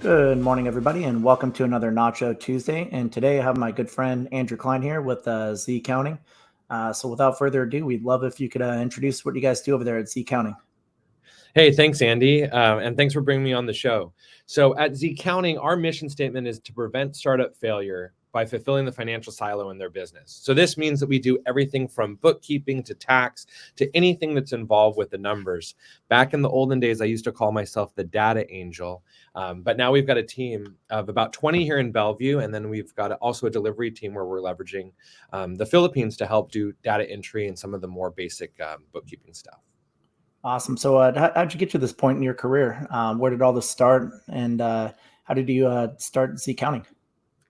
Good morning, everybody, and welcome to another Nacho Tuesday. And today I have my good friend Andrew Klein here with Zccounting. So without further ado, we'd love if you could introduce what you guys do over there at Zccounting. Hey, thanks, Andy, and thanks for bringing me on the show. So at Zccounting, our mission statement is to prevent startup failure by fulfilling the financial silo in their business. So this means that we do everything from bookkeeping to tax to anything that's involved with the numbers. Back in the olden days, I used to call myself the data angel, but now we've got a team of about 20 here in Bellevue, and then we've got also a delivery team where we're leveraging the Philippines to help do data entry and some of the more basic bookkeeping stuff. Awesome. So how'd you get to this point in your career? Where did all this start, and how did you start Zccounting?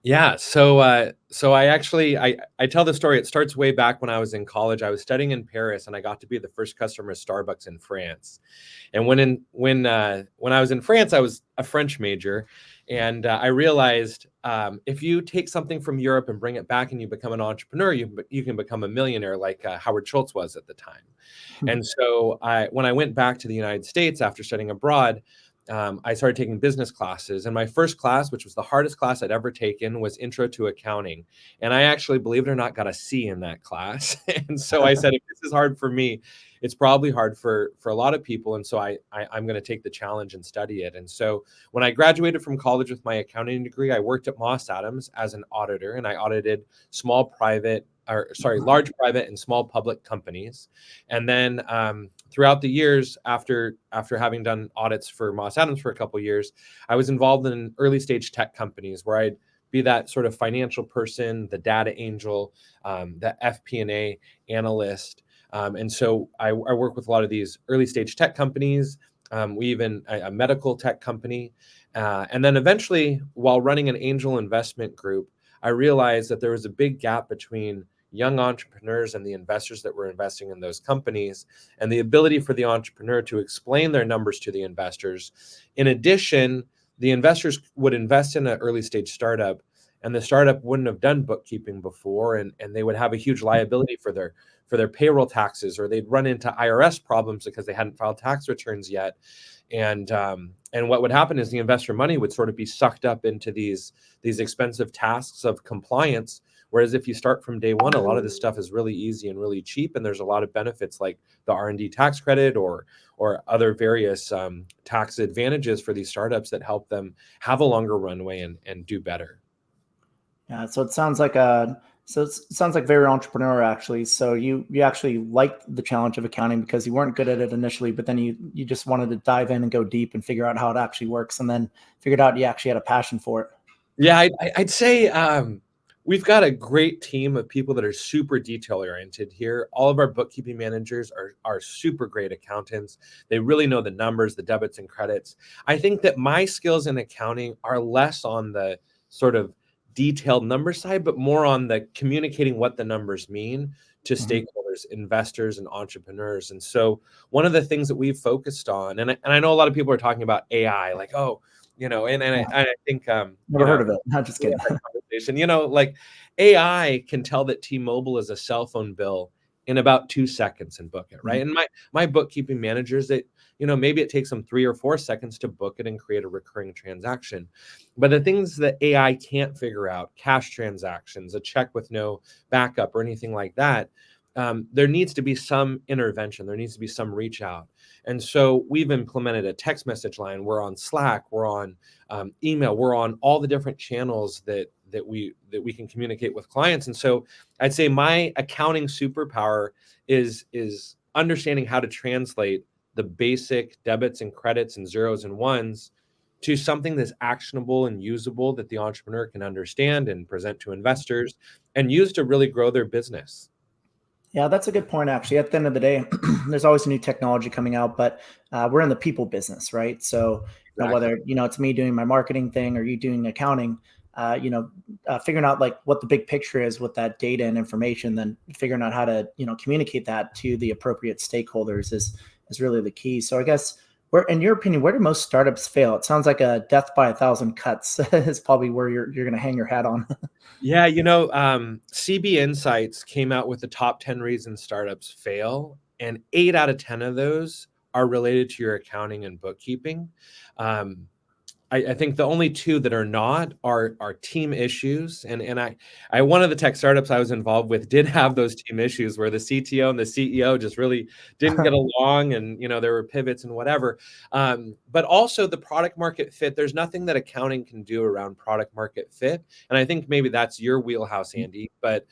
Yeah, so I actually I tell the story. It starts way back when I was in college. I was studying in Paris, and I got to be the first customer of Starbucks in France. And when I was in France, I was a French major, and I realized if you take something from Europe and bring it back, and you become an entrepreneur, you can become a millionaire like Howard Schultz was at the time. And so when I went back to the United States after studying abroad, I started taking business classes, and my first class, which was the hardest class I'd ever taken, was Intro to Accounting. And I actually, believe it or not, got a C in that class. And so I said, if this is hard for me, it's probably hard for a lot of people. And so I'm going to take the challenge and study it. And so when I graduated from college with my accounting degree, I worked at Moss Adams as an auditor, and I audited large private and small public companies. And then throughout the years, after having done audits for Moss Adams for a couple of years, I was involved in early stage tech companies where I'd be that sort of financial person, the data angel, the FP&A analyst. And so I work with a lot of these early stage tech companies. We even a medical tech company. And then eventually, while running an angel investment group, I realized that there was a big gap between young entrepreneurs and the investors that were investing in those companies, and the ability for the entrepreneur to explain their numbers to the investors. In addition, the investors would invest in an early stage startup, and the startup wouldn't have done bookkeeping before, and they would have a huge liability for their payroll taxes, or they'd run into IRS problems because they hadn't filed tax returns yet. And what would happen is the investor money would sort of be sucked up into these expensive tasks of compliance. Whereas if you start from day one, a lot of this stuff is really easy and really cheap, and there's a lot of benefits like the R&D tax credit or other various tax advantages for these startups that help them have a longer runway and do better. Yeah, so it sounds like very entrepreneurial, actually. So you actually liked the challenge of accounting because you weren't good at it initially, but then you just wanted to dive in and go deep and figure out how it actually works, and then figured out you actually had a passion for it. Yeah, I'd say we've got a great team of people that are super detail oriented here. All of our bookkeeping managers are super great accountants. They really know the numbers, the debits and credits. I think that my skills in accounting are less on the sort of detailed number side, but more on the communicating what the numbers mean to stakeholders, investors, and entrepreneurs. And so one of the things that we've focused on, and I know a lot of people are talking about AI, like, oh, and I think Never heard of it. Not just kidding. Like AI can tell that T-Mobile is a cell phone bill in about 2 seconds and book it, right? And my bookkeeping managers, that maybe it takes them 3 or 4 seconds to book it and create a recurring transaction. But the things that AI can't figure out, cash transactions, a check with no backup or anything like that, there needs to be some intervention. There needs to be some reach out. And so we've implemented a text message line. We're on Slack. We're on email. We're on all the different channels that we can communicate with clients. And so I'd say my accounting superpower is understanding how to translate the basic debits and credits and zeros and ones to something that's actionable and usable that the entrepreneur can understand and present to investors and use to really grow their business. Yeah, that's a good point, actually. At the end of the day, there's always new technology coming out, but we're in the people business, right? So whether it's me doing my marketing thing or you doing accounting, figuring out like what the big picture is with that data and information, then figuring out how to communicate that to the appropriate stakeholders is really the key. So I guess, in your opinion, where do most startups fail? It sounds like a death by 1,000 cuts is probably where you're going to hang your hat on. Yeah, CB Insights came out with the top 10 reasons startups fail, and 8 out of 10 of those are related to your accounting and bookkeeping. I think the only two that are not are team issues. And I one of the tech startups I was involved with did have those team issues where the CTO and the CEO just really didn't get along, and there were pivots and whatever. But also the product market fit. There's nothing that accounting can do around product market fit, and I think maybe that's your wheelhouse, Andy. But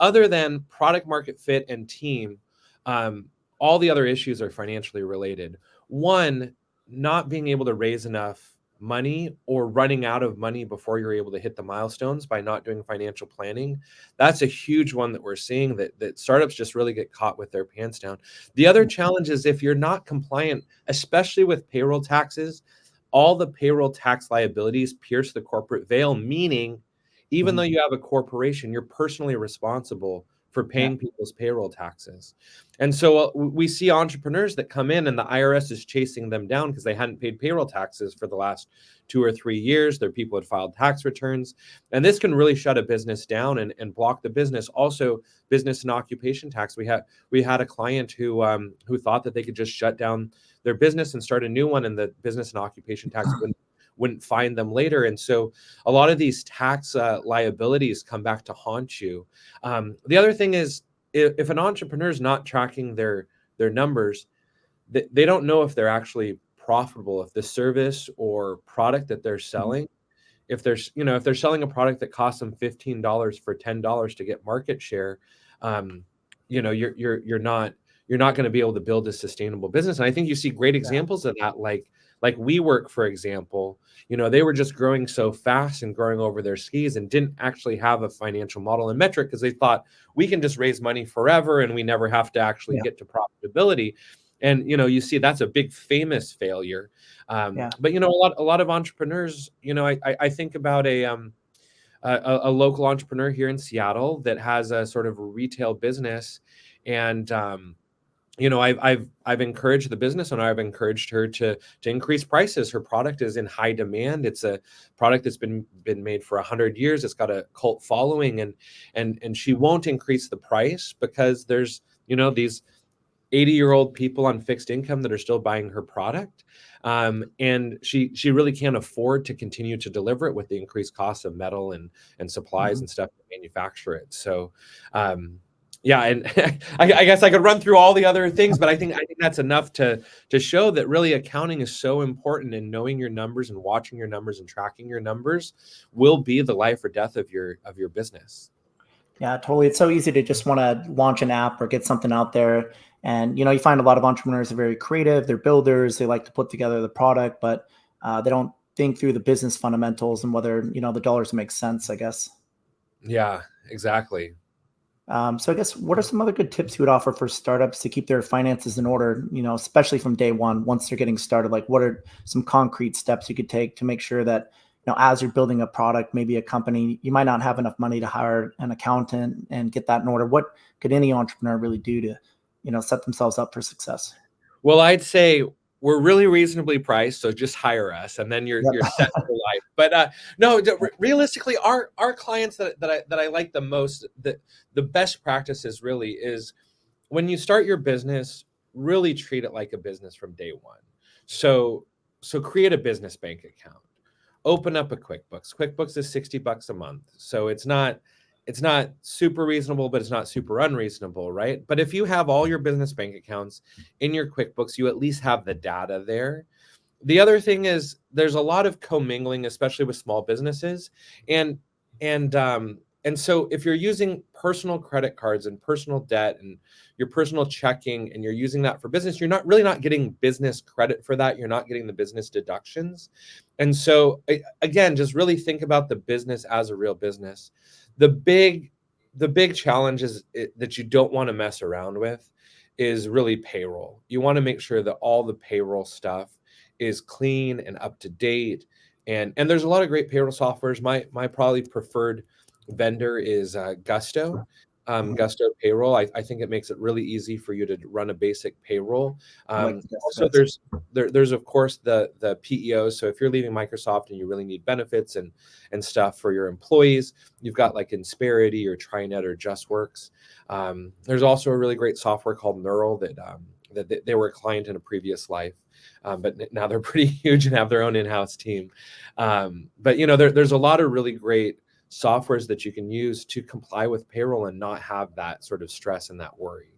other than product market fit and team, all the other issues are financially related. One, not being able to raise enough money or running out of money before you're able to hit the milestones by not doing financial planning. That's a huge one that we're seeing, that startups just really get caught with their pants down. The other challenge is if you're not compliant, especially with payroll taxes, all the payroll tax liabilities pierce the corporate veil, meaning even though you have a corporation, you're personally responsible for paying people's payroll taxes. And so we see entrepreneurs that come in and the IRS is chasing them down because they hadn't paid payroll taxes for the last 2 or 3 years. Their people had filed tax returns. And this can really shut a business down and block the business. Also, business and occupation tax. We had a client who thought that they could just shut down their business and start a new one, and the business and occupation tax wouldn't find them later. And so a lot of these tax liabilities come back to haunt you. The other thing is, if an entrepreneur is not tracking their numbers, they don't know if they're actually profitable, if the service or product that they're selling, if they're selling a product that costs them $15 for $10 to get market share, you're not going to be able to build a sustainable business. And I think you see great examples of that, like WeWork, for example. They were just growing so fast and growing over their skis and didn't actually have a financial model and metric because they thought we can just raise money forever and we never have to actually get to profitability. And you see that's a big famous failure. But a lot of entrepreneurs, I think about a local entrepreneur here in Seattle that has a sort of retail business, and I've encouraged the business owner. I've encouraged her to increase prices. Her product is in high demand. It's a product that's been made for 100 years. It's got a cult following, and she won't increase the price because there's these 80-year-old people on fixed income that are still buying her product, and she really can't afford to continue to deliver it with the increased costs of metal and supplies and stuff to manufacture it. So. And I guess I could run through all the other things, but I think that's enough to show that really accounting is so important, and knowing your numbers and watching your numbers and tracking your numbers will be the life or death of your business. Yeah, totally. It's so easy to just want to launch an app or get something out there. And, you find a lot of entrepreneurs are very creative. They're builders. They like to put together the product, but they don't think through the business fundamentals and whether, the dollars make sense, I guess. Yeah, exactly. So I guess what are some other good tips you would offer for startups to keep their finances in order, especially from day one, once they're getting started? Like, what are some concrete steps you could take to make sure that, as you're building a product, maybe a company, you might not have enough money to hire an accountant and get that in order? What could any entrepreneur really do to, set themselves up for success? Well, I'd say we're really reasonably priced, so just hire us, and then you're set for life. But no, realistically, our clients that I like the most, the best practices really is when you start your business, really treat it like a business from day one. So create a business bank account, open up a QuickBooks. QuickBooks is $60 a month, so it's not super reasonable, but it's not super unreasonable, right? But if you have all your business bank accounts in your QuickBooks, you at least have the data there. The other thing is there's a lot of commingling, especially with small businesses. And so if you're using personal credit cards and personal debt and your personal checking, and you're using that for business, you're not getting business credit for that. You're not getting the business deductions. And so again, just really think about the business as a real business. The big challenge is that you don't want to mess around with is really payroll. You want to make sure that all the payroll stuff is clean and up to date. And there's a lot of great payroll softwares. My probably preferred vendor is Gusto. Gusto Payroll. I think it makes it really easy for you to run a basic payroll. Also, there's of course the PEOs. So if you're leaving Microsoft and you really need benefits and stuff for your employees, you've got like Insperity or TriNet or JustWorks. There's also a really great software called Neural that that they were a client in a previous life, but now they're pretty huge and have their own in-house team. But there's a lot of really great softwares that you can use to comply with payroll and not have that sort of stress and that worry.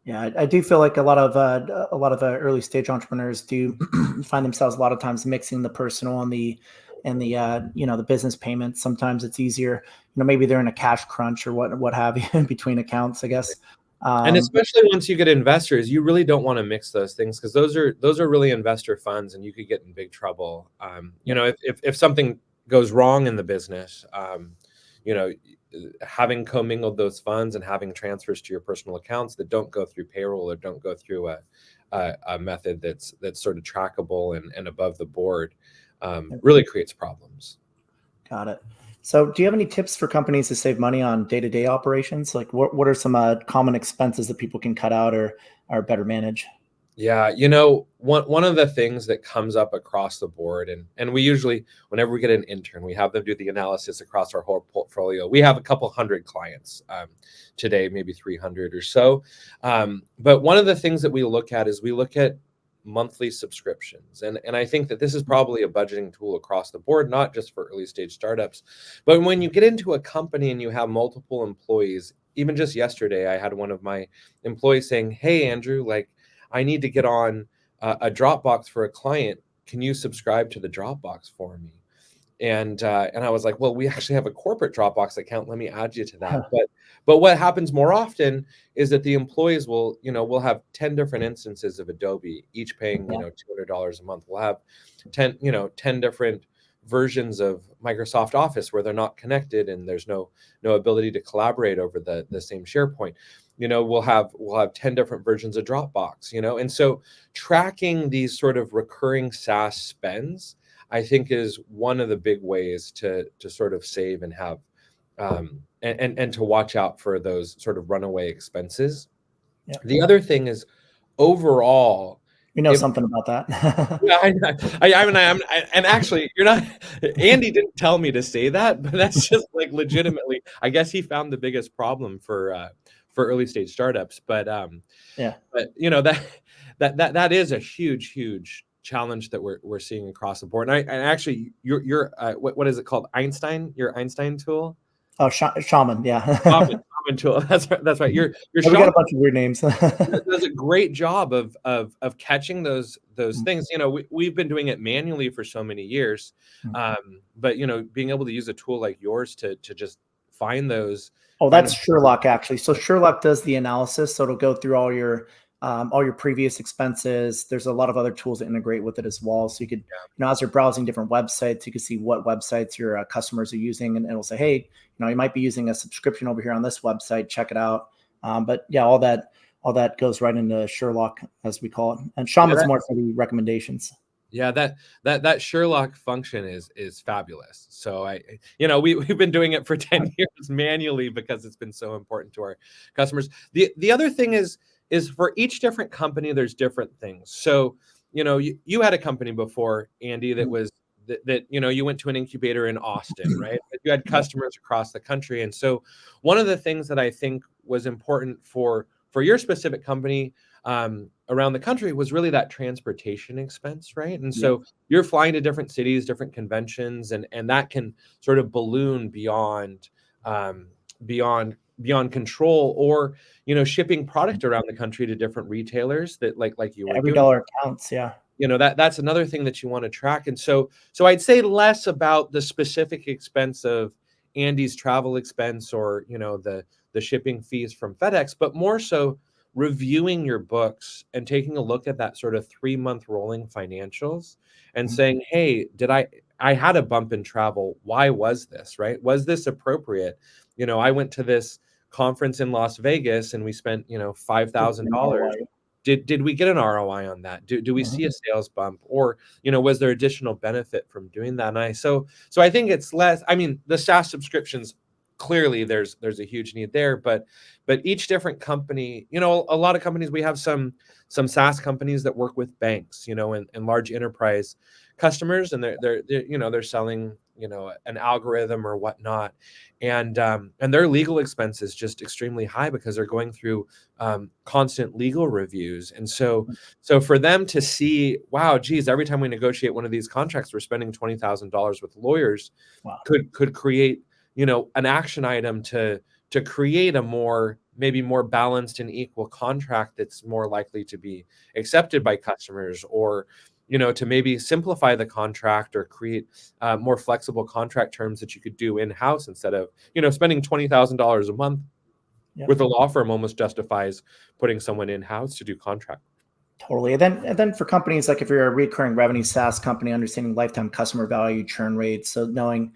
Yeah, I do feel like a lot of early stage entrepreneurs do find themselves a lot of times mixing the personal and the the business payments. Sometimes it's easier, maybe they're in a cash crunch or what have you between accounts, I guess. And especially once you get investors, you really don't want to mix those things, because those are really investor funds, and you could get in big trouble. If something goes wrong in the business, having commingled those funds and having transfers to your personal accounts that don't go through payroll or don't go through a method that's sort of trackable and above the board really creates problems. Got it. So do you have any tips for companies to save money on day-to-day operations? Like what are some common expenses that people can cut out or better manage? Yeah, one of the things that comes up across the board, and we usually, whenever we get an intern, we have them do the analysis across our whole portfolio. We have a couple hundred clients today, maybe 300 or so. But one of the things that we look at is we look at monthly subscriptions. And I think that this is probably a budgeting tool across the board, not just for early stage startups. But when you get into a company and you have multiple employees, even just yesterday, I had one of my employees saying, "Hey, Andrew, I need to get on a Dropbox for a client. Can you subscribe to the Dropbox for me?" And I was like, "Well, we actually have a corporate Dropbox account. Let me add you to that." But what happens more often is that the employees will have 10 different instances of Adobe, each paying $200 a month. We'll have 10 different versions of Microsoft Office where they're not connected and there's no ability to collaborate over the same SharePoint. We'll have 10 different versions of Dropbox, and so tracking these sort of recurring SaaS spends, I think, is one of the big ways to sort of save and have and to watch out for those sort of runaway expenses. Yeah. The other thing is overall, something about that. yeah, and actually, you're not. Andy didn't tell me to say that, but that's just legitimately. I guess he found the biggest problem for early stage startups, but yeah, but that is a huge challenge that we're seeing across the board. And actually, your what is it called? Einstein, your Einstein tool. Oh, Shaman, yeah. Shaman tool. That's right. Your we got a bunch of weird names. does a great job of catching those things. We've been doing it manually for so many years, but being able to use a tool like yours to just find those. Oh, that's Sherlock, actually. So Sherlock does the analysis, so it'll go through all your previous expenses. There's a lot of other tools that integrate with it as well. So you could, as you're browsing different websites, you can see what websites your customers are using, and it'll say, "Hey, you might be using a subscription over here on this website. Check it out." But yeah, all that goes right into Sherlock, as we call it, and Shaman's more for the recommendations. Yeah, that Sherlock function is fabulous. So we've been doing it for 10 years manually because it's been so important to our customers. The other thing is for each different company, there's different things. So, you had a company before, Andy, that was that you went to an incubator in Austin, right? You had customers across the country. And so one of the things that I think was important for your specific company around the country was really that transportation expense, right? And so you're flying to different cities, different conventions, and that can sort of balloon beyond control, or shipping product around the country to different retailers that like you were every doing. dollar counts. Yeah. That's another thing that you want to track. And so I'd say less about the specific expense of Andy's travel expense or the shipping fees from FedEx, but more so reviewing your books and taking a look at that sort of 3-month rolling financials and saying, "Hey, I had a bump in travel. Why was this, right? Was this appropriate? I went to this conference in Las Vegas and we spent, $5,000. Did we get an ROI on that? Do we see a sales bump, or, was there additional benefit from doing that?" And so I think it's less, the SaaS subscriptions, clearly there's a huge need there, but each different company, a lot of companies, we have some SaaS companies that work with banks, and large enterprise customers, and they're selling, an algorithm or whatnot, and their legal expense is just extremely high because they're going through constant legal reviews. And so for them to see, wow, geez, every time we negotiate one of these contracts, we're spending $20,000 with lawyers, Wow. could create an action item to create a maybe more balanced and equal contract that's more likely to be accepted by customers, or to maybe simplify the contract or create more flexible contract terms that you could do in-house instead of spending $20,000 a month with a law firm almost justifies putting someone in-house to do contract. Totally. And then for companies, like if you're a recurring revenue SaaS company, understanding lifetime customer value, churn rates. So knowing,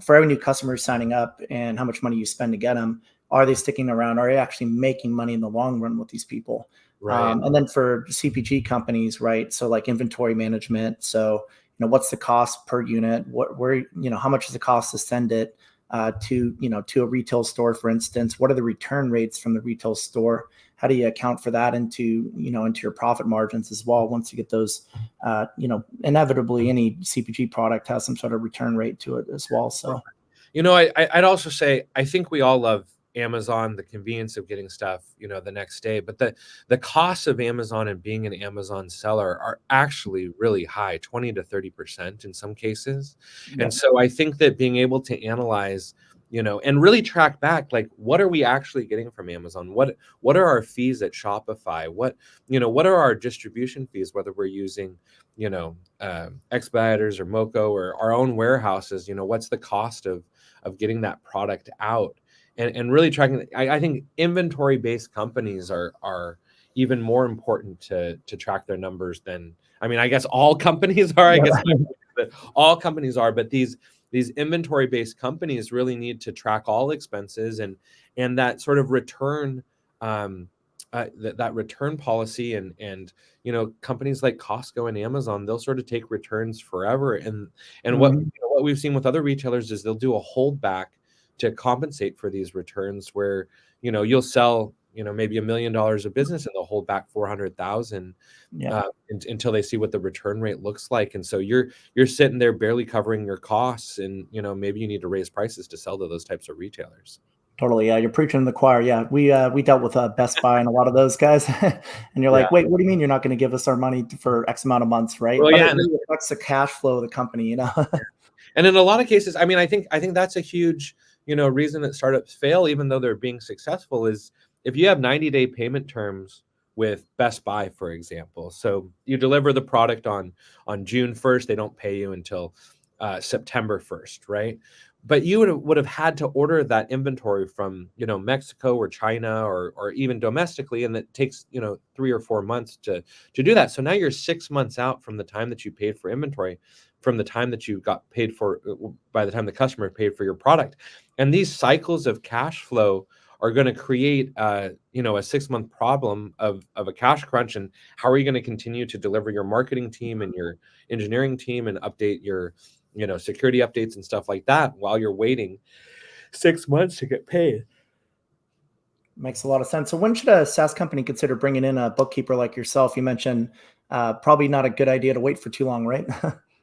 for every new customer signing up and how much money you spend to get them, are they sticking around? Are you actually making money in the long run with these people? Right. And then for CPG companies, right? So like inventory management. So, what's the cost per unit? How much does it cost to send it to a retail store, for instance? What are the return rates from the retail store? How do you account for that into your profit margins as well? Once you get those, inevitably any CPG product has some sort of return rate to it as well. So, I'd also say, I think we all love Amazon, the convenience of getting stuff, the next day, but the costs of Amazon and being an Amazon seller are actually really high, 20 to 30% in some cases. Yep. And so I think that being able to analyze, and really track back, like, what are we actually getting from Amazon? What are our fees at Shopify? What are our distribution fees, whether we're using, Expeditors or Moco or our own warehouses, what's the cost of getting that product out? And really tracking. I think inventory-based companies are even more important to track their numbers than, I guess all companies are. All companies are, but these inventory-based companies really need to track all expenses and that sort of return, that return policy, and companies like Costco and Amazon, they'll sort of take returns forever, and what we've seen with other retailers is they'll do a holdback to compensate for these returns, where you'll sell maybe $1 million of business and they'll hold back 400,000 until they see what the return rate looks like. And so you're sitting there barely covering your costs, and maybe you need to raise prices to sell to those types of retailers. Totally. Yeah, you're preaching to the choir. Yeah, we dealt with Best Buy and a lot of those guys, and you're like, wait, what do you mean you're not going to give us our money for X amount of months, right? Well, but yeah, it really affects the cash flow of the company, And in a lot of cases, I think that's a huge reason that startups fail, even though they're being successful, is if you have 90-day payment terms with Best Buy, for example. So you deliver the product on June 1st, they don't pay you until September 1st, right? But you would have had to order that inventory from Mexico or China or even domestically, and it takes 3 or 4 months to do that. So now you're 6 months out from the time that you paid for inventory, from the time that you got paid for, by the time the customer paid for your product. And these cycles of cash flow are going to create a 6-month problem of a cash crunch. And how are you going to continue to deliver your marketing team and your engineering team and update your security updates and stuff like that while you're waiting 6 months to get paid? Makes a lot of sense. So when should a SaaS company consider bringing in a bookkeeper like yourself? You mentioned probably not a good idea to wait for too long, right?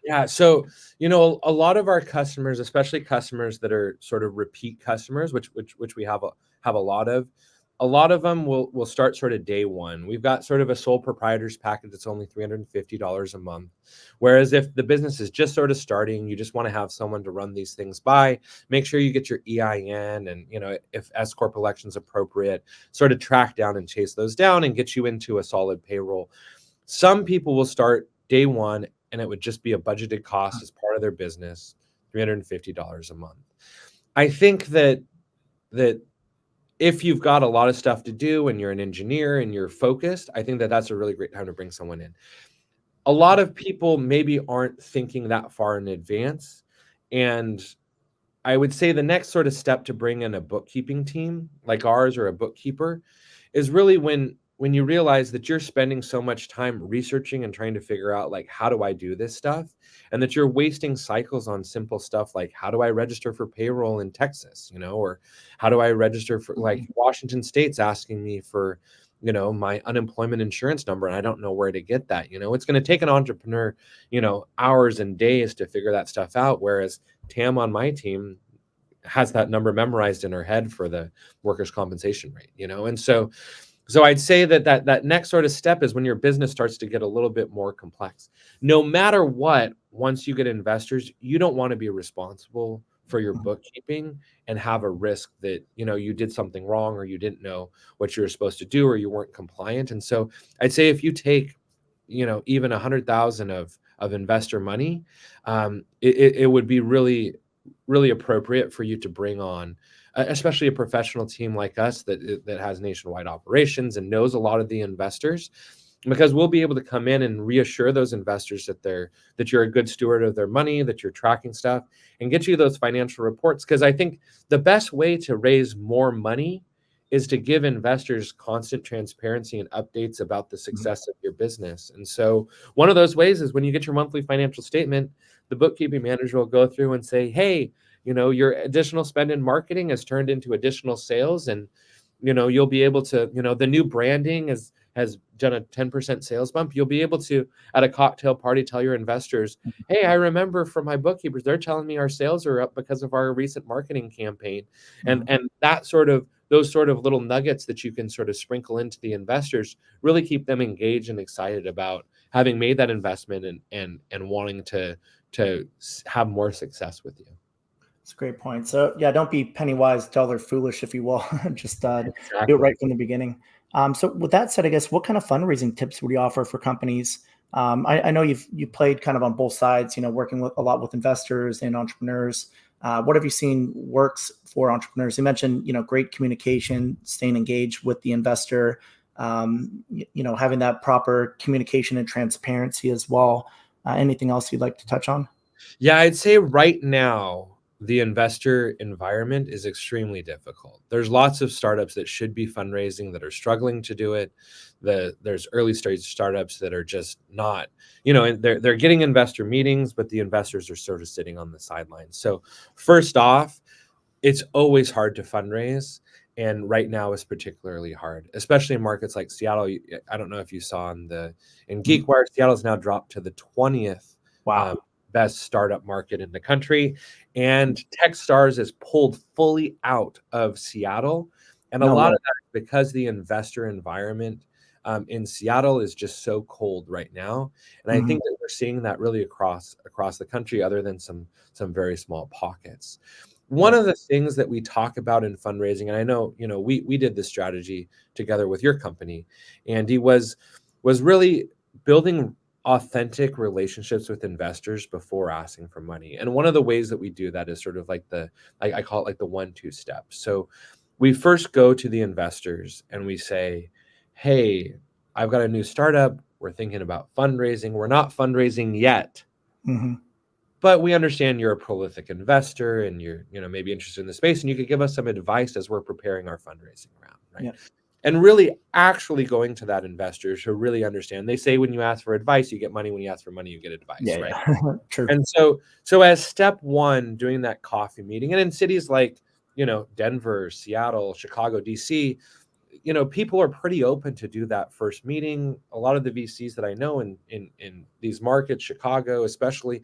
Yeah. So, a lot of our customers, especially customers that are sort of repeat customers, which we have a lot of them will start sort of day one. We've got sort of a sole proprietors package that's only $350 a month. Whereas if the business is just sort of starting, you just want to have someone to run these things by, make sure you get your EIN and, if S Corp election's appropriate, sort of track down and chase those down and get you into a solid payroll. Some people will start day one, and it would just be a budgeted cost as part of their business, $350 a month. I think that if you've got a lot of stuff to do and you're an engineer and you're focused, I think that that's a really great time to bring someone in. A lot of people maybe aren't thinking that far in advance. And I would say the next sort of step to bring in a bookkeeping team like ours, or a bookkeeper, is really when you realize that you're spending so much time researching and trying to figure out, like, how do I do this stuff? And that you're wasting cycles on simple stuff like, how do I register for payroll in Texas? Or how do I register for, like, Washington State's asking me for, my unemployment insurance number, and I don't know where to get that. It's going to take an entrepreneur, hours and days to figure that stuff out. Whereas Tam on my team has that number memorized in her head for the workers' compensation rate, and so I'd say that next sort of step is when your business starts to get a little bit more complex. No matter what, once you get investors, you don't want to be responsible for your bookkeeping and have a risk that, you did something wrong, or you didn't know what you were supposed to do, or you weren't compliant. And so I'd say if you take, even 100,000 of investor money, it would be really, really appropriate for you to bring on especially a professional team like us that has nationwide operations and knows a lot of the investors, because we'll be able to come in and reassure those investors that you're a good steward of their money, that you're tracking stuff, and get you those financial reports. Because I think the best way to raise more money is to give investors constant transparency and updates about the success of your business. And so one of those ways is when you get your monthly financial statement, the bookkeeping manager will go through and say, hey, your additional spend in marketing has turned into additional sales, and you'll be able to, the new branding has done a 10% sales bump. You'll be able to, at a cocktail party, tell your investors, hey, I remember from my bookkeepers, they're telling me our sales are up because of our recent marketing campaign. And those sort of little nuggets that you can sort of sprinkle into the investors really keep them engaged and excited about having made that investment and wanting to have more success with you. That's a great point. So yeah, don't be penny wise, dollar foolish, if you will. Just Exactly. do it right from the beginning. So with that said, I guess what kind of fundraising tips would you offer for companies? I know you played kind of on both sides, working with a lot with investors and entrepreneurs. What have you seen works for entrepreneurs? You mentioned, great communication, staying engaged with the investor, having that proper communication and transparency as well. Anything else you'd like to touch on? Yeah, I'd say right now, the investor environment is extremely difficult. There's lots of startups that should be fundraising that are struggling to do it. There's early stage startups that are just not, and they're getting investor meetings, but the investors are sort of sitting on the sidelines. So first off, it's always hard to fundraise. And right now is particularly hard, especially in markets like Seattle. I don't know if you saw in GeekWire, Seattle's now dropped to the 20th Wow. best startup market in the country. And Techstars is pulled fully out of Seattle. And a No lot way. of that is because the investor environment in Seattle is just so cold right now. And I think that we're seeing that really across the country, other than some very small pockets. One Yeah. of the things that we talk about in fundraising, and I know, we did this strategy together with your company, Andy, was really building authentic relationships with investors before asking for money. And one of the ways that we do that is sort of like I call it like the 1-2 steps. So we first go to the investors and we say, hey, I've got a new startup. We're thinking about fundraising. We're not fundraising yet, Hmm. but we understand you're a prolific investor and you're, maybe interested in the space, and you could give us some advice as we're preparing our fundraising round, right? Yeah. And really actually going to that investors who really understand. They say when you ask for advice, you get money. When you ask for money, you get advice, right? Yeah. True. And so as step one, doing that coffee meeting, and in cities like, Denver, Seattle, Chicago, DC, people are pretty open to do that first meeting. A lot of the VCs that I know in these markets, Chicago especially,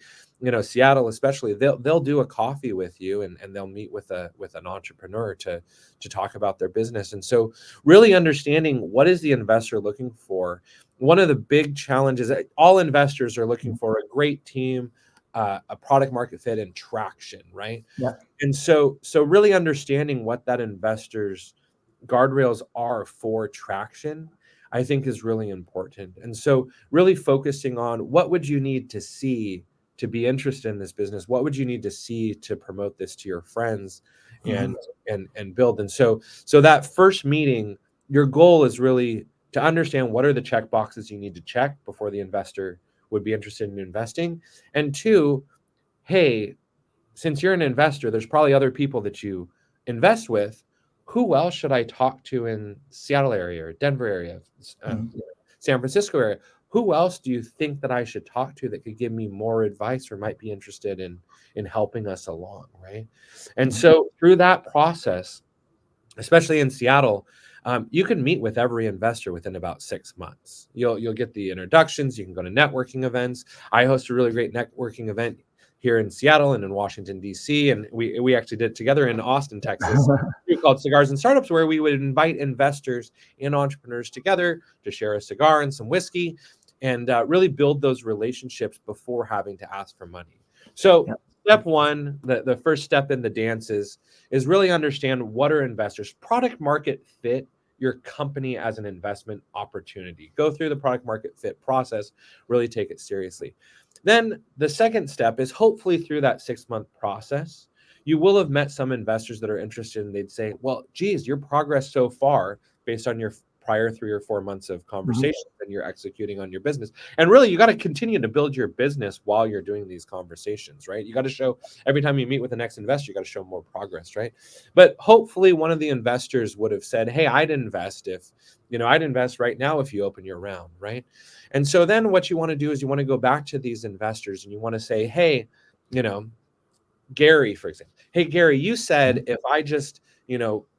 Seattle especially, they'll do a coffee with you and they'll meet with an entrepreneur to talk about their business. And so really understanding what is the investor looking for. One of the big challenges, all investors are looking for a great team, a product market fit, and traction, right? Yeah. And so really understanding what that investor's guardrails are for traction, I think, is really important. And so really focusing on what would you need to see to be interested in this business? What would you need to see to promote this to your friends and build? And so that first meeting, your goal is really to understand what are the check boxes you need to check before the investor would be interested in investing. And two, hey, since you're an investor, there's probably other people that you invest with. Who else should I talk to in Seattle area or Denver area, San Francisco area? Who else do you think that I should talk to that could give me more advice or might be interested in helping us along, right? And so through that process, especially in Seattle, you can meet with every investor within about 6 months. You'll get the introductions. You can go to networking events. I host a really great networking event here in Seattle and in Washington, D.C. And we actually did it together in Austin, Texas, called Cigars and Startups, where we would invite investors and entrepreneurs together to share a cigar and some whiskey and really build those relationships before having to ask for money. So step one, the first step in the dance is really understand what are investors. Product market fit your company as an investment opportunity. Go through the product market fit process, really take it seriously. Then the second step is hopefully through that 6-month process, you will have met some investors that are interested and they'd say, well, geez, your progress so far based on your prior 3 or 4 months of conversation and you're executing on your business. And really, you got to continue to build your business while you're doing these conversations, right? You got to show every time you meet with the next investor, you got to show more progress, right? But hopefully one of the investors would have said, hey, I'd invest right now if you open your round, right? And so then what you want to do is you want to go back to these investors and you want to say, hey, Gary, for example, hey, Gary, you said if I just,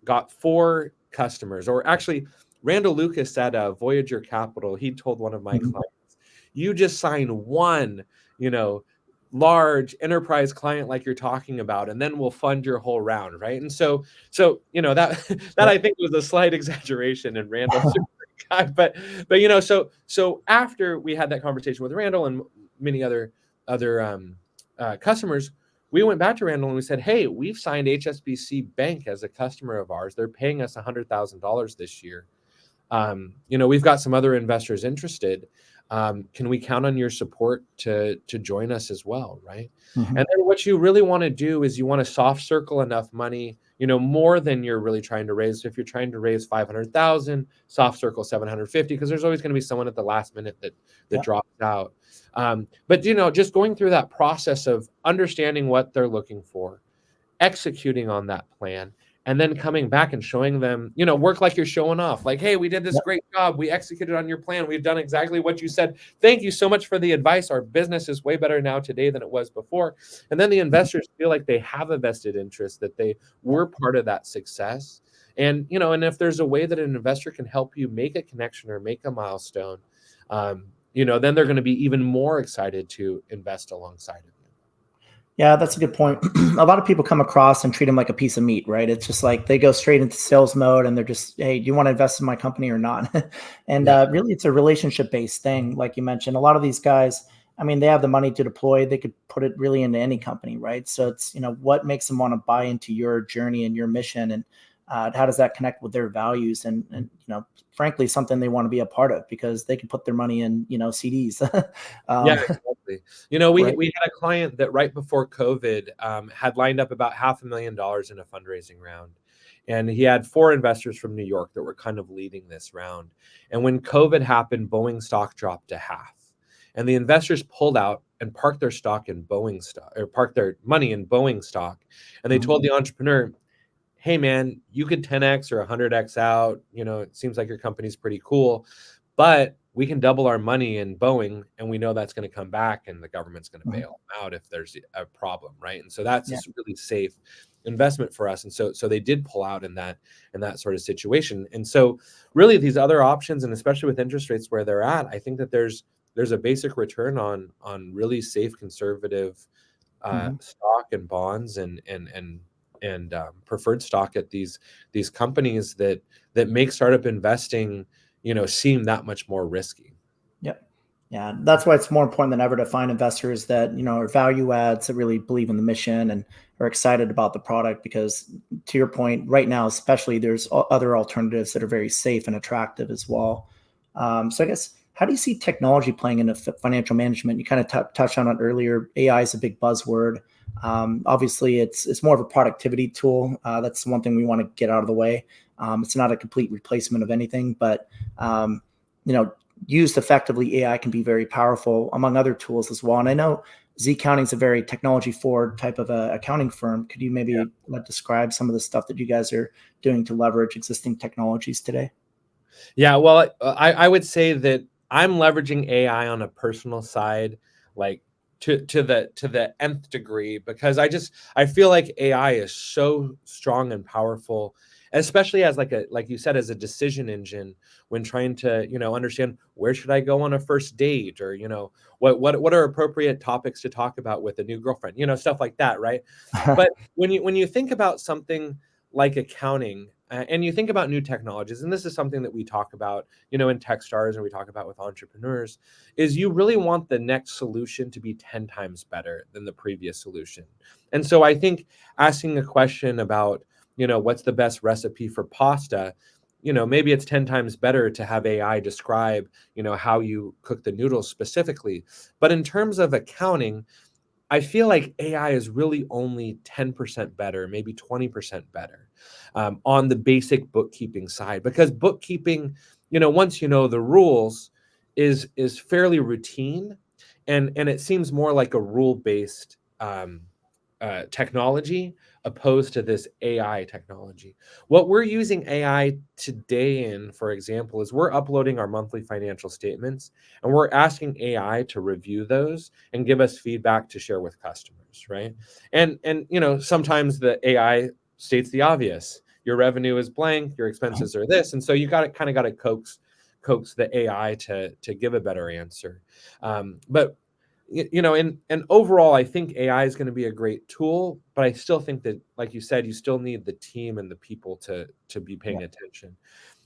got 4 customers, or actually Randall Lucas at Voyager Capital, he told one of my clients, you just sign one, large enterprise client like you're talking about, and then we'll fund your whole round, right? And so that I think was a slight exaggeration, and Randall's a great guy, but so after we had that conversation with Randall and many other customers, we went back to Randall and we said, hey, we've signed HSBC Bank as a customer of ours. They're paying us $100,000 this year. We've got some other investors interested. Can we count on your support to join us as well, right? And then what you really want to do is you want to soft circle enough money, more than you're really trying to raise. So if you're trying to raise 500,000, soft circle 750, because there's always going to be someone at the last minute that drops out. But just going through that process of understanding what they're looking for, executing on that plan, and then coming back and showing them, work like you're showing off. Like, hey, we did this great job. We executed on your plan. We've done exactly what you said. Thank you so much for the advice. Our business is way better now today than it was before. And then the investors feel like they have a vested interest, that they were part of that success. And, and if there's a way that an investor can help you make a connection or make a milestone, then they're going to be even more excited to invest alongside of you. Yeah, that's a good point. A lot of people come across and treat them like a piece of meat, right? It's just like they go straight into sales mode and they're just, hey, do you want to invest in my company or not? And really, it's a relationship-based thing. Like you mentioned, a lot of these guys, they have the money to deploy. They could put it really into any company, right? So it's, what makes them want to buy into your journey and your mission, and how does that connect with their values? And frankly, something they want to be a part of, because they can put their money in, CDs. Yeah, exactly. We had a client that right before COVID had lined up about $500,000 in a fundraising round. And he had 4 investors from New York that were kind of leading this round. And when COVID happened, Boeing stock dropped to half. And the investors pulled out and parked their stock in Boeing stock, or parked their money in Boeing stock. And they told the entrepreneur, hey, man, you could 10X or 100X out. It seems like your company's pretty cool, but we can double our money in Boeing, and we know that's going to come back, and the government's going to bail them out if there's a problem, right? And so that's just really safe investment for us. And so they did pull out in that sort of situation. And so really these other options, and especially with interest rates where they're at, I think that there's a basic return on really safe, conservative stock and bonds and preferred stock at these companies that make startup investing seem that much more risky. Yep. Yeah. That's why it's more important than ever to find investors that, are value adds, that really believe in the mission and are excited about the product, because to your point right now, especially, there's other alternatives that are very safe and attractive as well. So I guess, how do you see technology playing into financial management? You kind of touched on it earlier. AI is a big buzzword. Obviously it's more of a productivity tool. That's one thing we want to get out of the way. It's not a complete replacement of anything, but, used effectively, AI can be very powerful, among other tools as well. And I know Zccounting is a very technology forward type of a accounting firm. Could you maybe describe some of the stuff that you guys are doing to leverage existing technologies today? Yeah, well, I would say that I'm leveraging AI on a personal side, like to the nth degree, because I feel like AI is so strong and powerful, especially as like you said, as a decision engine when trying to, understand where should I go on a first date, or, what are appropriate topics to talk about with a new girlfriend, stuff like that, right? But when you think about something like accounting, and you think about new technologies, and this is something that we talk about, in Techstars, and we talk about with entrepreneurs, is you really want the next solution to be 10 times better than the previous solution. And so I think asking a question about, what's the best recipe for pasta, maybe it's 10 times better to have AI describe, how you cook the noodles specifically. But in terms of accounting, I feel like AI is really only 10% better, maybe 20% better, on the basic bookkeeping side, because bookkeeping, once you know the rules, is fairly routine, and it seems more like a rule-based technology opposed to this AI technology. What we're using AI today in, for example, is we're uploading our monthly financial statements, and we're asking AI to review those and give us feedback to share with customers, right? And sometimes the AI states the obvious. Your revenue is blank, your expenses are this, and so you got to coax the AI to give a better answer. But and overall, I think AI is going to be a great tool, but I still think that, like you said, you still need the team and the people to be paying attention.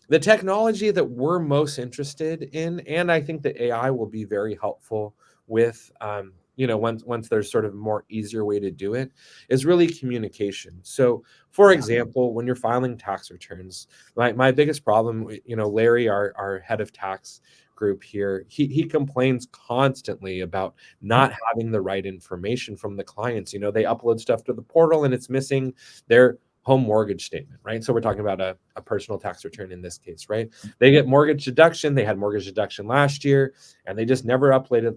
The technology that we're most interested in, and I think that AI will be very helpful with, once there's sort of more easier way to do it, is really communication. So, for example, when you're filing tax returns, my biggest problem, Larry, our head of tax group here, he complains constantly about not having the right information from the clients. They upload stuff to the portal and it's missing their home mortgage statement, right? So we're talking about a personal tax return in this case, right? They get mortgage deduction. They had mortgage deduction last year, and they just never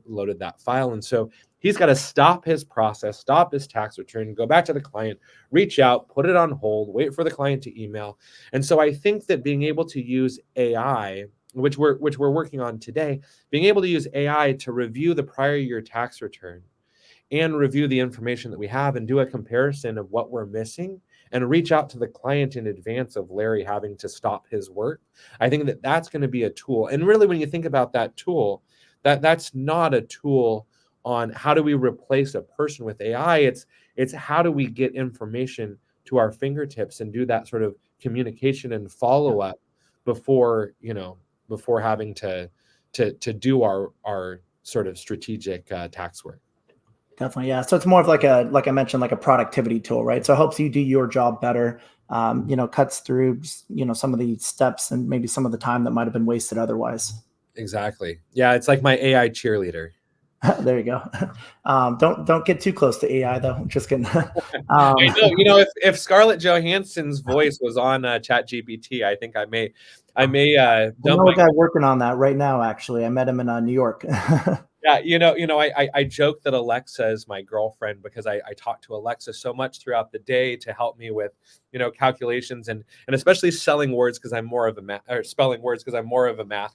loaded that file. And so he's got to stop his process, stop his tax return, go back to the client, reach out, put it on hold, wait for the client to email. And so I think that being able to use AI, which we're working on today, being able to use AI to review the prior year tax return and review the information that we have and do a comparison of what we're missing and reach out to the client in advance of Larry having to stop his work. I think that that's going to be a tool. And really, when you think about that tool, that's not a tool on how do we replace a person with AI. It's how do we get information to our fingertips and do that sort of communication and follow up before having to do our sort of strategic tax work. Definitely, yeah. So it's more of like I mentioned, like a productivity tool, right? So it helps you do your job better. Cuts through, some of the steps and maybe some of the time that might have been wasted otherwise. Exactly. Yeah, it's like my AI cheerleader. There you go. Don't get too close to AI though. Just kidding. I know. If Scarlett Johansson's voice was on ChatGPT, I think I may I know a guy working on that right now. Actually, I met him in New York. Yeah, I joke that Alexa is my girlfriend because I talk to Alexa so much throughout the day to help me with, calculations and especially spelling words because I'm more of a math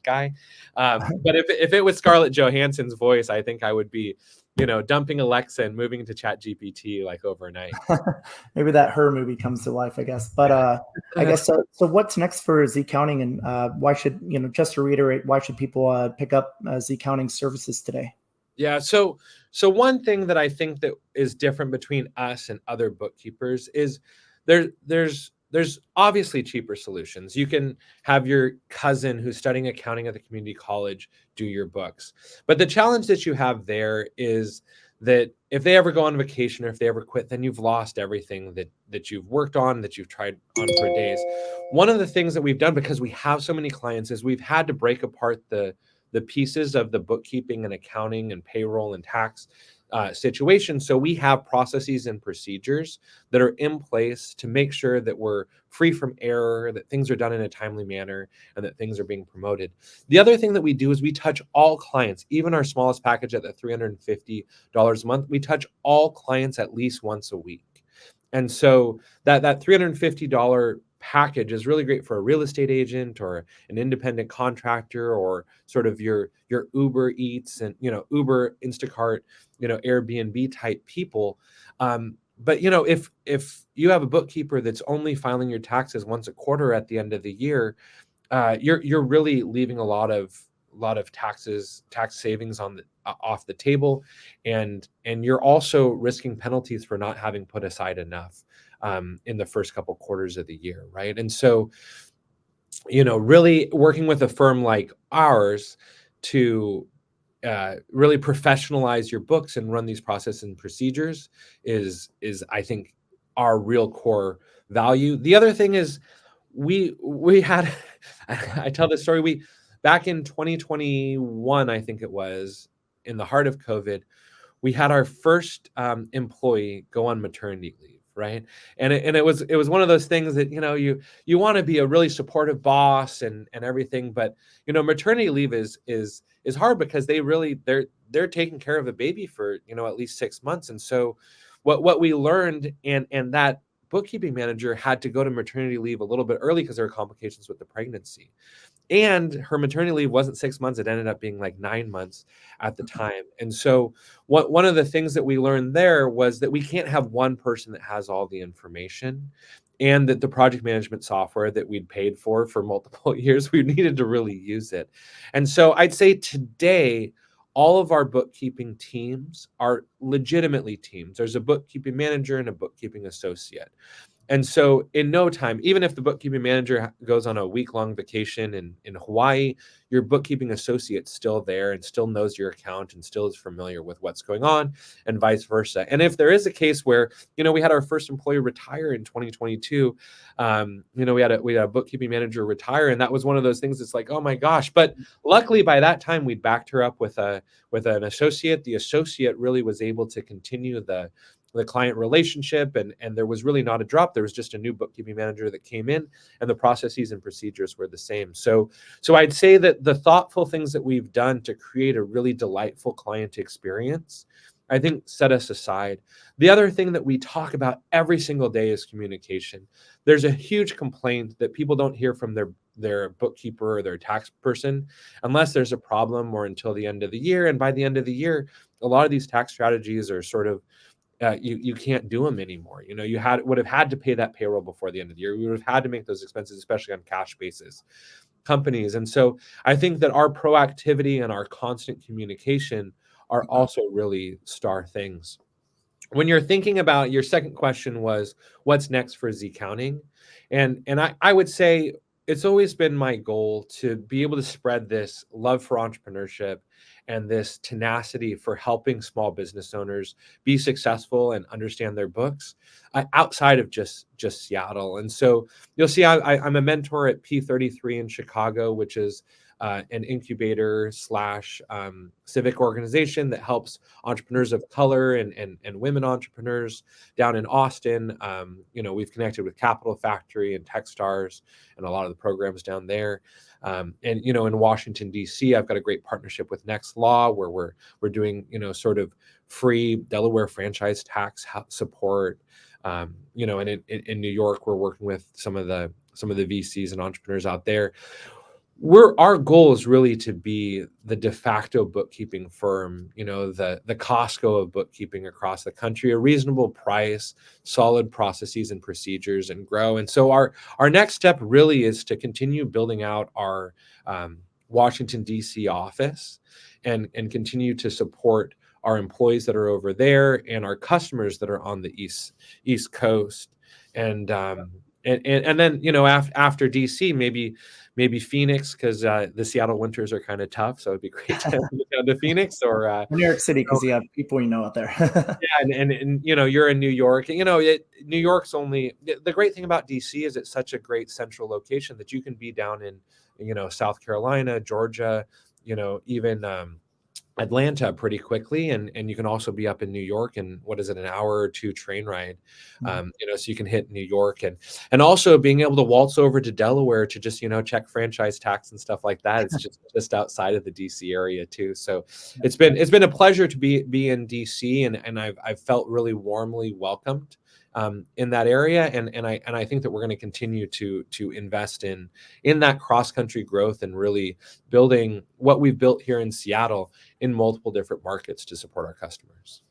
guy. But if it was Scarlett Johansson's voice, I think I would be, dumping Alexa and moving to ChatGPT like overnight. Maybe that Her movie comes to life, I guess. But I guess so. So what's next for Zccounting, and why should just to reiterate, why should people pick up Zccounting services today? Yeah, so one thing that I think that is different between us and other bookkeepers is there's obviously cheaper solutions. You can have your cousin who's studying accounting at the community college do your books. But the challenge that you have there is that if they ever go on vacation or if they ever quit, then you've lost everything that you've worked on, that you've tried on for days. One of the things that we've done, because we have so many clients, is we've had to break apart the pieces of the bookkeeping and accounting and payroll and tax situation. So we have processes and procedures that are in place to make sure that we're free from error, that things are done in a timely manner, and that things are being promoted. The other thing that we do is we touch all clients, even our smallest package at the $350 a month. We touch all clients at least once a week. And so that $350 package is really great for a real estate agent or an independent contractor or sort of your Uber Eats and Uber, Instacart, Airbnb type people. if you have a bookkeeper that's only filing your taxes once a quarter at the end of the year, you're really leaving a lot of tax savings on the off the table, and you're also risking penalties for not having put aside enough in the first couple quarters of the year, right? And so, really working with a firm like ours to really professionalize your books and run these processes and procedures is I think our real core value. The other thing is we had I tell this story, we back in 2021, I think it was, in the heart of COVID, we had our first employee go on maternity leave, right? And it was one of those things that you want to be a really supportive boss and everything, but maternity leave is hard because they're taking care of a baby for at least 6 months. And so what we learned, and that bookkeeping manager had to go to maternity leave a little bit early because there were complications with the pregnancy. And her maternity leave wasn't 6 months. It ended up being like 9 months at the time. And so one of the things that we learned there was that we can't have one person that has all the information, and that the project management software that we'd paid for multiple years, we needed to really use it. And so I'd say today, all of our bookkeeping teams are legitimately teams. There's a bookkeeping manager and a bookkeeping associate. And so in no time, even if the bookkeeping manager goes on a week-long vacation in Hawaii, your bookkeeping associate's still there and still knows your account and still is familiar with what's going on, and vice versa. And if there is a case where, we had our first employee retire in 2022, we had a bookkeeping manager retire, and that was one of those things that's like, oh my gosh. But luckily by that time, we'd backed her up with an associate. The associate really was able to continue the client relationship, and there was really not a drop. There was just a new bookkeeping manager that came in, and the processes and procedures were the same. So I'd say that the thoughtful things that we've done to create a really delightful client experience, I think, set us aside. The other thing that we talk about every single day is communication. There's a huge complaint that people don't hear from their bookkeeper or their tax person unless there's a problem or until the end of the year. And by the end of the year, a lot of these tax strategies are sort of you can't do them anymore. You would have had to pay that payroll before the end of the year. You would have had to make those expenses, especially on cash basis companies. And so I think that our proactivity and our constant communication are also really star things. When you're thinking about, your second question was, what's next for Zccounting? And I would say it's always been my goal to be able to spread this love for entrepreneurship and this tenacity for helping small business owners be successful and understand their books outside of just Seattle. And so you'll see I'm a mentor at P33 in Chicago, which is an incubator / civic organization that helps entrepreneurs of color and women entrepreneurs down in Austin. We've connected with Capital Factory and Techstars and a lot of the programs down there. In Washington, D.C., I've got a great partnership with Next Law, where we're doing, sort of free Delaware franchise tax support. And in New York, we're working with some of the VCs and entrepreneurs out there. Our goal is really to be the de facto bookkeeping firm, the Costco of bookkeeping across the country, a reasonable price, solid processes and procedures, and grow. And so our next step really is to continue building out our Washington, D.C. office and continue to support our employees that are over there and our customers that are on the East Coast. And then, after DC, maybe Phoenix, because the Seattle winters are kind of tough. So it'd be great to move down to Phoenix or New York City, because you have people out there. Yeah, and you're in New York. New York's the great thing about DC is it's such a great central location that you can be down in South Carolina, Georgia, even Atlanta pretty quickly, and you can also be up in New York in, what is it, an hour or two train ride, so you can hit New York, and also being able to waltz over to Delaware to just check franchise tax and stuff like that. It's just outside of the DC area too. So it's been a pleasure to be in DC, and I've felt really warmly welcomed in that area, and I think that we're going to continue to invest in that cross country growth and really building what we've built here in Seattle in multiple different markets to support our customers.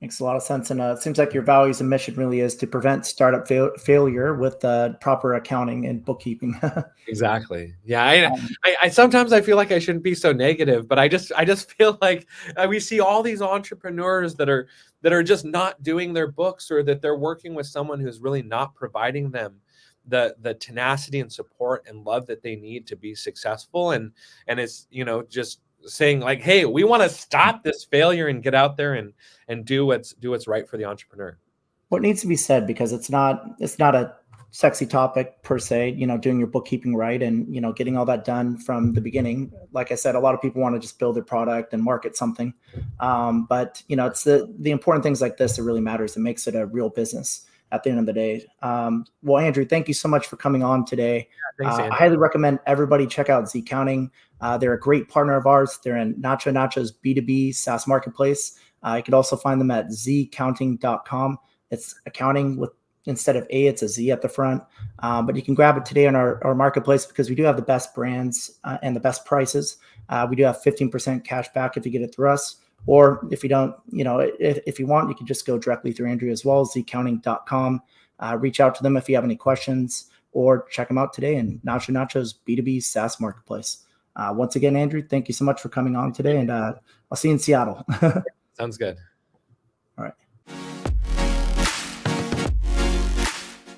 Makes a lot of sense. And it seems like your values and mission really is to prevent startup failure with proper accounting and bookkeeping. Exactly. Yeah. Um, I sometimes I feel like I shouldn't be so negative, but I just feel like we see all these entrepreneurs that are just not doing their books, or that they're working with someone who's really not providing them the tenacity and support and love that they need to be successful. And it's, just saying like, hey, we want to stop this failure and get out there and do what's right for the entrepreneur. what needs to be said, because it's not a sexy topic per se, doing your bookkeeping right and, getting all that done from the beginning. Like I said, a lot of people want to just build their product and market something. But it's the important things like this that really matters. It makes it a real business at the end of the day. Well, Andrew, thank you so much for coming on today. Thanks, I Andrew. highly recommend everybody check out Zccounting. They're a great partner of ours. They're in NachoNacho's B2B SaaS marketplace. You could also find them at Zccounting.com. It's accounting with, instead of A, it's a Z at the front. But you can grab it today on our marketplace, because we do have the best brands and the best prices. We do have 15% cash back if you get it through us. Or if you don't, if you want, you can just go directly through Andrew as well, Zccounting.com. Reach out to them if you have any questions, or check them out today in NachoNacho's B2B SaaS marketplace. Once again, Andrew, thank you so much for coming on today, and I'll see you in Seattle. Sounds good.